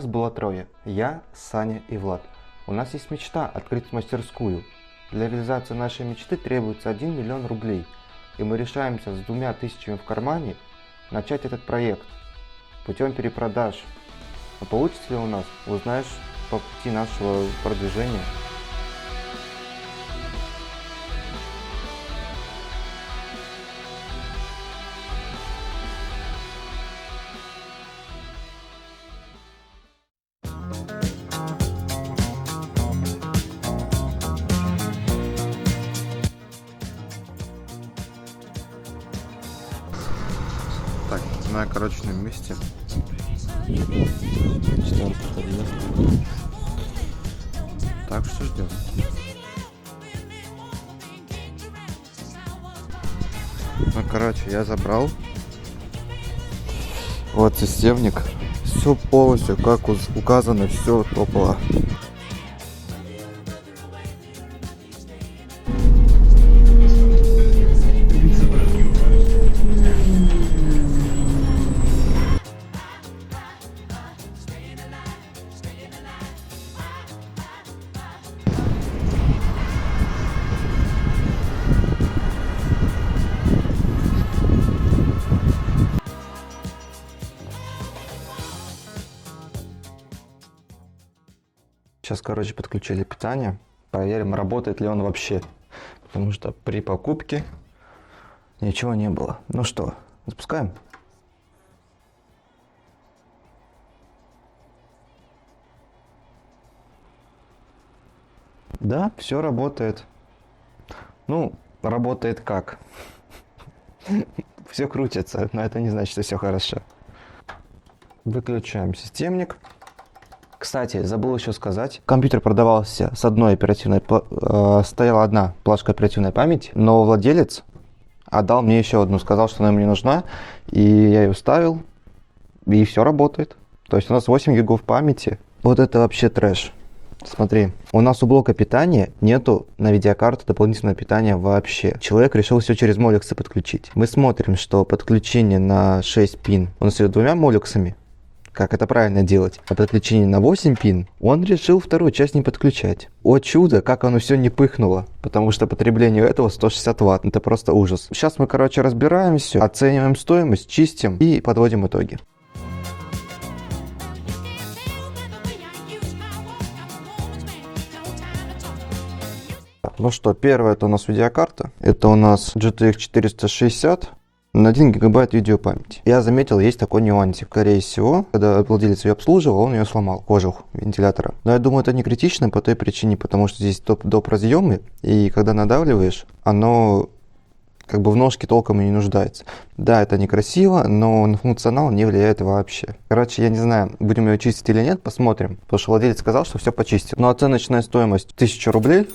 Нас было трое. Я, Саня и Влад. У нас есть мечта открыть мастерскую. Для реализации нашей мечты требуется 1 миллион рублей. И мы решаемся с 2000 в кармане начать этот проект путем перепродаж. А получится ли у нас, узнаешь по пути нашего продвижения. Так, на окороченном месте. 4 подъезд. Так что ждем. Ну, короче, я забрал. Вот системник. Все полностью, как указано, все топово. Сейчас, короче, подключили питание. Проверим, работает ли он вообще. Потому что при покупке ничего не было. Ну что, запускаем? Да, все работает. Ну, работает как? Все крутится, но это не значит, что все хорошо. Выключаем системник. Кстати, забыл еще сказать, компьютер продавался с одной оперативной, стояла одна плашка оперативной памяти, но владелец отдал мне еще одну, сказал, что она мне нужна, и я ее вставил, и все работает. То есть у нас 8 гигов памяти. Вот это вообще трэш. Смотри, у нас у блока питания нету на видеокарту дополнительного питания вообще. Человек решил все через молексы подключить. Мы смотрим, что подключение на 6 пин у нас идет 2 молексами. Как это правильно делать? А подключение на 8 пин он решил вторую часть не подключать. О чудо, как оно все не пыхнуло. Потому что потребление этого 160 Вт. Это просто ужас. Сейчас мы, короче, разбираем все, оцениваем стоимость, чистим и подводим итоги. Ну что, первое это у нас видеокарта. Это у нас GTX 460. На 1 гигабайт видеопамяти. Я заметил, есть такой нюансик. Скорее всего, когда владелец ее обслуживал, он ее сломал, кожух вентилятора. Но я думаю, это не критично по той причине, потому что здесь доп. Разъемы, и когда надавливаешь, оно как бы в ножке толком и не нуждается. Да, это некрасиво, но на функционал не влияет вообще. Короче, я не знаю, будем ее чистить или нет, посмотрим. Потому что владелец сказал, что все почистил. Но оценочная стоимость 1000 рублей.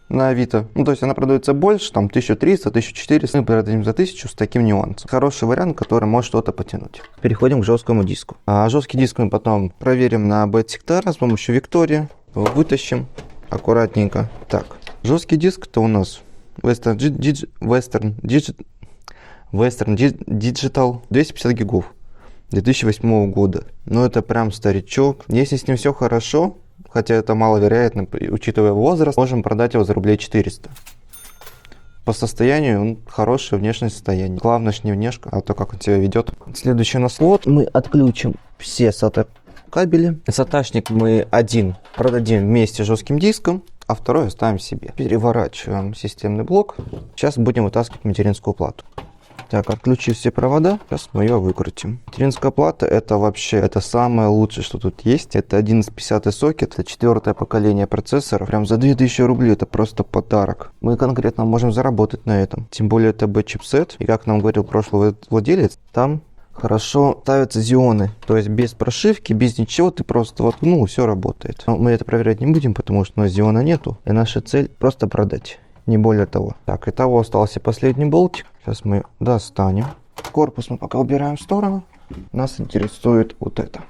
На Авито. Ну, то есть она продается больше, там 1300, 1400. Мы продадим за 1000 с таким нюансом. Хороший вариант, который может что-то потянуть. Переходим к жесткому диску. Жесткий диск мы потом проверим на бэт-сектора с помощью Виктории. Вытащим аккуратненько. Так, жесткий диск это у нас Western Digital 250 гигов 2008 года. Ну, это прям старичок. Если с ним все хорошо, хотя это маловероятно, учитывая возраст, можем продать его за рублей 400. По состоянию он хорошее внешнее состояние. Главное, не внешка, а то, как он себя ведет. Следующий на слот мы отключим все SATA кабели. SATA-шник мы один продадим вместе с жестким диском, а второй оставим себе. Переворачиваем системный блок. Сейчас будем вытаскивать материнскую плату. Так, отключив все провода, сейчас мы ее выкрутим. Материнская плата это вообще, это самое лучшее, что тут есть. Это 1150 сокет, это 4-е поколение процессора. Прям за 2000 рублей это просто подарок. Мы конкретно можем заработать на этом. Тем более это B-чипсет. И как нам говорил прошлый владелец, там хорошо ставятся Xeon. То есть без прошивки, без ничего, ты просто воткнул и все работает. Но мы это проверять не будем, потому что у нас Xeon нету. И наша цель просто продать. Не более того. Так, итого остался последний болтик. Сейчас мы достанем. Корпус мы пока убираем в сторону. Нас интересует вот это.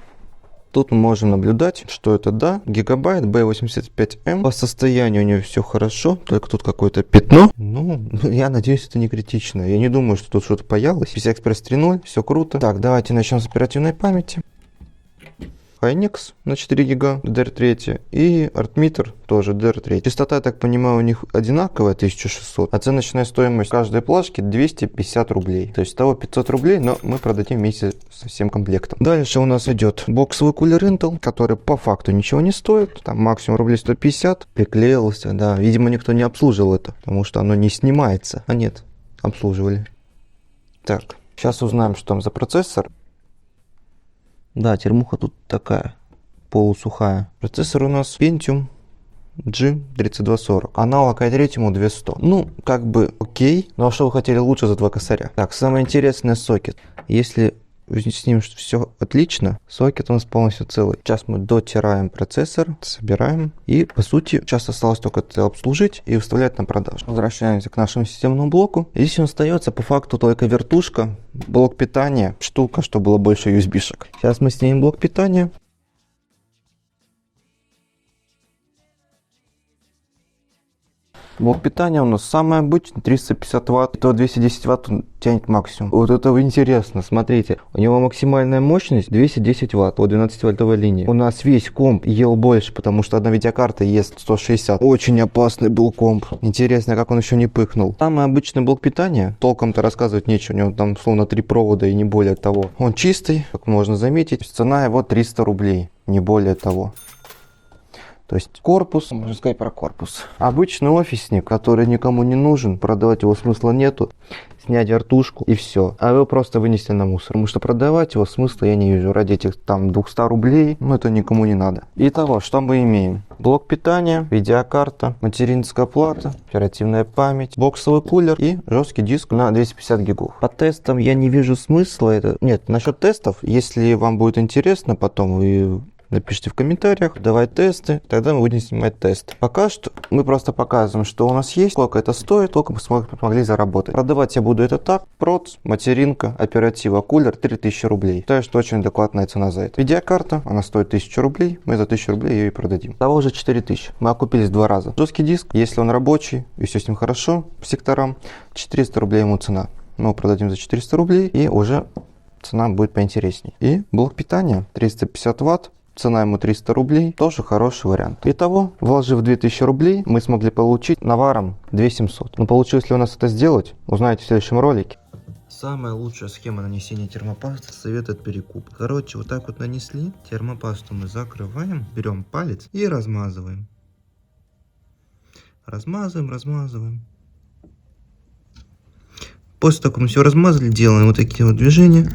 Тут мы можем наблюдать, что это, да, гигабайт B85M. По состоянию у нее все хорошо, только тут какое-то пятно. Ну, я надеюсь, это не критично. Я не думаю, что тут что-то появилось. PCI Express 3.0, все круто. Так, давайте начнем с оперативной памяти. Hynix на 4 гига DDR3 и Artmeter тоже DDR3. Частота, я так понимаю, у них одинаковая, 1600. Оценочная стоимость каждой плашки 250 рублей. То есть того 500 рублей, но мы продадим вместе со всем комплектом. Дальше у нас идет боксовый кулер Intel, который по факту ничего не стоит. Там максимум рублей 150. Приклеился, да. Видимо, никто не обслуживал это, потому что оно не снимается. А нет, обслуживали. Так, сейчас узнаем, что там за процессор. Да, термуха тут такая, полусухая. Процессор у нас Pentium G3240. Аналог i3 200. Ну, как бы окей. Ну а что вы хотели лучше за 2 косаря? Так, самое интересное сокет. Если с ним все отлично, сокет у нас полностью целый. Сейчас мы дотираем процессор, собираем. И, по сути, сейчас осталось только это обслужить и выставлять на продажу. Возвращаемся к нашему системному блоку. И здесь остается по факту только вертушка, блок питания, штука, чтобы было больше USB-шек. Сейчас мы снимем блок питания. Блок питания у нас самый обычный, 350 Вт, то 210 Вт он тянет максимум. Вот это интересно, смотрите, у него максимальная мощность 210 Вт по 12-вольтовой линии. У нас весь комп ел больше, потому что одна видеокарта ест 160. Очень опасный был комп. Интересно, как он еще не пыхнул. Самый обычный блок питания, толком-то рассказывать нечего, у него там словно 3 провода и не более того. Он чистый, как можно заметить, цена его 300 рублей, не более того. То есть корпус, можно сказать про корпус. Обычный офисник, который никому не нужен, продавать его смысла нету. Снять вертушку и все. А его просто вынести на мусор. Потому что продавать его смысла я не вижу. Ради этих там 200 рублей, ну это никому не надо. Итого, что мы имеем? Блок питания, видеокарта, материнская плата, оперативная память, боксовый кулер и жесткий диск на 250 гигов. По тестам я не вижу смысла. Нет, насчет тестов, если вам будет интересно, потом вы напишите в комментариях, давай тесты, тогда мы будем снимать тест. Пока что мы просто показываем, что у нас есть, сколько это стоит, сколько мы смогли заработать. Продавать я буду это так. Проц, материнка, оператива, кулер 3000 рублей. Считаю, что очень адекватная цена за это. Видеокарта, она стоит 1000 рублей, мы за 1000 рублей ее и продадим. Того же 4000. Мы окупились 2 раза. Жесткий диск, если он рабочий и все с ним хорошо, по секторам, 400 рублей ему цена. Мы его продадим за 400 рублей и уже цена будет поинтереснее. И блок питания 350 Вт. Цена ему 300 рублей, тоже хороший вариант. Итого, вложив 2000 рублей, мы смогли получить наваром 2700. Но получилось ли у нас это сделать, узнаете в следующем ролике. Самая лучшая схема нанесения термопасты советует перекуп. Короче, вот так вот нанесли, термопасту мы закрываем, берем палец и размазываем. Размазываем. После того, как мы все размазали, делаем вот такие вот движения.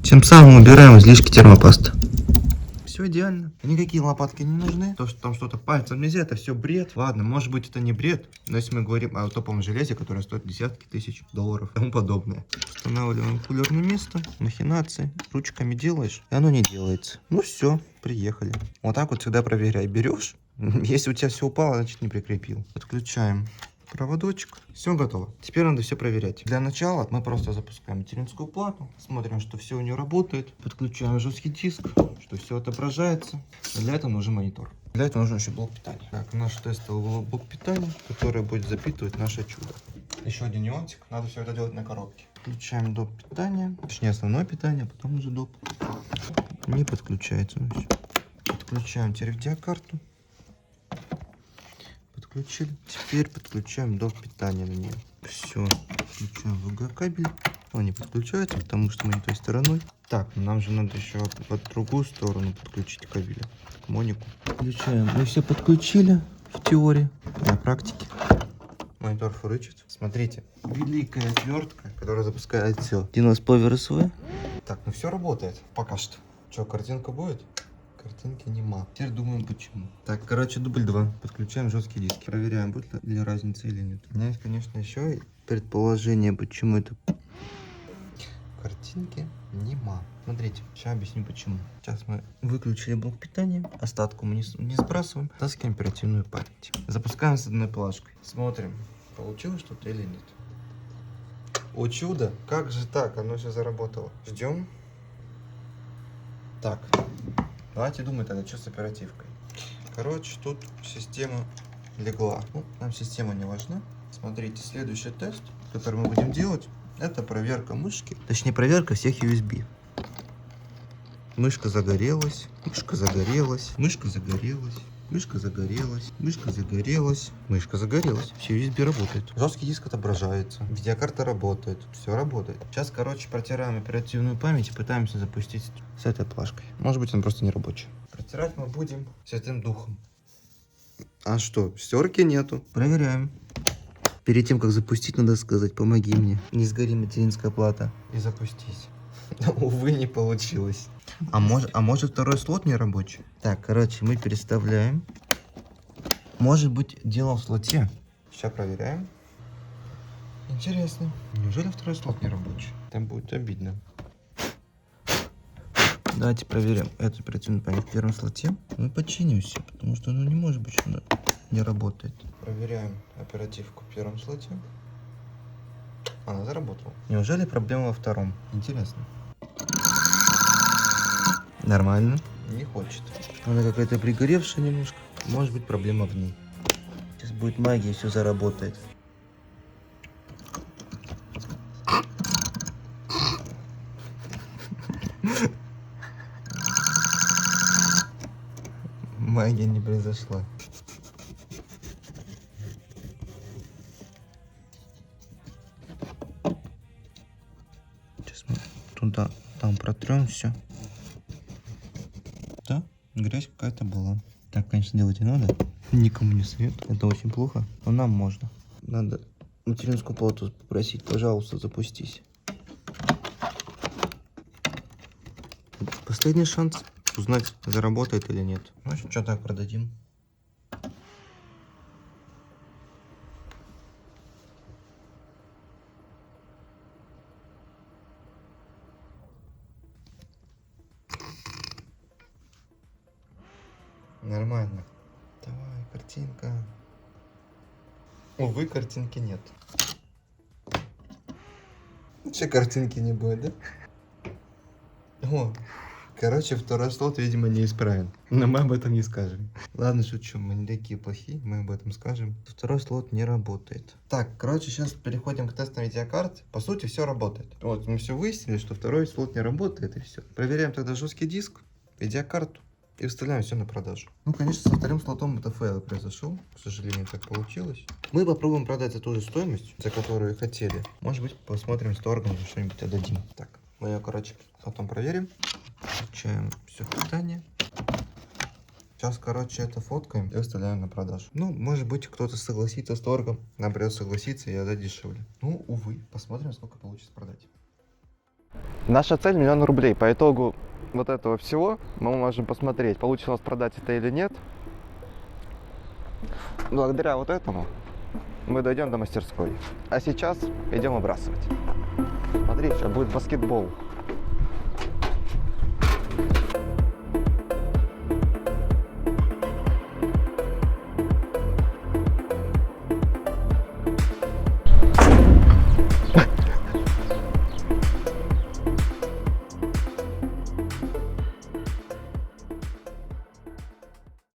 Тем самым убираем излишки термопасты. Все идеально. Никакие лопатки не нужны. То, что там что-то пальцем нельзя, это все бред. Ладно, может быть это не бред, но если мы говорим о топовом железе, которое стоит десятки тысяч долларов и тому подобное. Устанавливаем кулер на место, махинации, ручками делаешь, и оно не делается. Ну все, приехали. Вот так вот всегда проверяй. Берешь, если у тебя все упало, значит не прикрепил. Подключаем проводочек. Все готово. Теперь надо все проверять. Для начала мы просто запускаем материнскую плату, смотрим, что все у нее работает, подключаем жесткий диск, что все отображается. И для этого нужен монитор. Для этого нужен еще блок питания. Так, наш тестовый блок питания, который будет запитывать наше чудо. Еще один нюансик. Надо все это делать на коробке. Включаем доп питания, точнее основное питание, а потом уже доп. Не подключается. Ну, все. Подключаем теперь видеокарту. Подключили. Теперь подключаем доп питания на нее. Все. Подключаем VGA кабель. Он не подключается, потому что мы не той стороной. Так, нам же надо еще под другую сторону подключить кабель к монику. Включаем. Мы все подключили в теории. На практике. Монитор фурычит. Смотрите. Великая отвертка, которая запускает все. Dinos Power SV. Так, ну все работает. Пока что. Что, картинка будет? Картинки нема. Теперь думаем почему. Так, короче, дубль 2. Подключаем жесткий диск. Проверяем, будет ли разница или нет. У меня есть, конечно, еще и предположение, почему это... Картинки нема. Смотрите, сейчас объясню почему. Сейчас мы выключили блок питания. Остатку мы не сбрасываем. Таскиваем оперативную память. Запускаем с одной плашкой. Смотрим, получилось что-то или нет. О чудо! Как же так? Оно все заработало. Ждем. Так. Давайте думать тогда, что с оперативкой. Короче, тут система легла. Ну, нам система не важна. Смотрите, следующий тест, который мы будем делать, это проверка мышки. Точнее, проверка всех USB. Мышка загорелась. Мышка загорелась. Мышка загорелась. Мышка загорелась. Мышка загорелась. Мышка загорелась. Все USB работает. Жесткий диск отображается. Видеокарта работает. Все работает. Сейчас, короче, протираем оперативную память и пытаемся запустить с этой плашкой. Может быть, она просто не рабочая. Протирать мы будем Святым Духом. А что, стерки нету. Проверяем. Перед тем, как запустить, надо сказать: помоги мне. Не сгори материнская плата. И запустись. Увы, не получилось. А может второй слот не рабочий? Так, короче, мы переставляем. Может быть, дело в слоте. Сейчас проверяем. Интересно. Неужели второй слот не рабочий? Там будет обидно. Давайте проверим эту оперативную память в первом слоте. Мы починим все, потому что не может быть, что она не работает. Проверяем оперативку в первом слоте. Она заработала. Неужели проблема во втором? Интересно. Нормально. Не хочет. Она какая-то пригоревшая немножко. Может быть, проблема в ней. Сейчас будет магия, все заработает. Магия не произошла. Сейчас мы туда, там протрем все. Да, грязь какая-то была. Так, конечно, делать не надо. Никому не советую. Это очень плохо. Но нам можно. Надо материнскую плату попросить: пожалуйста, запустись. Последний шанс узнать, заработает или нет. Ну, что так продадим. Нормально. Давай, картинка. Увы, картинки нет. Че, картинки не будет, да? О, короче, второй слот, видимо, неисправен. Но мы об этом не скажем. Ладно, шучу, мы не такие плохие, мы об этом скажем. Второй слот не работает. Так, короче, сейчас переходим к тестам видеокарт. По сути, все работает. Вот, мы все выяснили, что второй слот не работает, и все. Проверяем тогда жесткий диск, видеокарту и выставляем все на продажу. Ну, конечно, со вторым слотом это фейл произошел. К сожалению, так получилось. Мы попробуем продать за ту же стоимость, за которую хотели. Может быть, посмотрим с торгом, что-нибудь отдадим. Так, мы ее, короче, потом проверим. Включаем все питание. Сейчас, короче, это фоткаем и выставляем на продажу. Ну, может быть, кто-то согласится с торгом. Нам придется согласиться и отдать дешевле. Ну, увы. Посмотрим, сколько получится продать. Наша цель 1 000 000 рублей. По итогу вот этого всего мы можем посмотреть, получится у нас продать это или нет. Благодаря вот этому мы дойдем до мастерской. А сейчас идем выбрасывать. Смотри, сейчас будет баскетбол.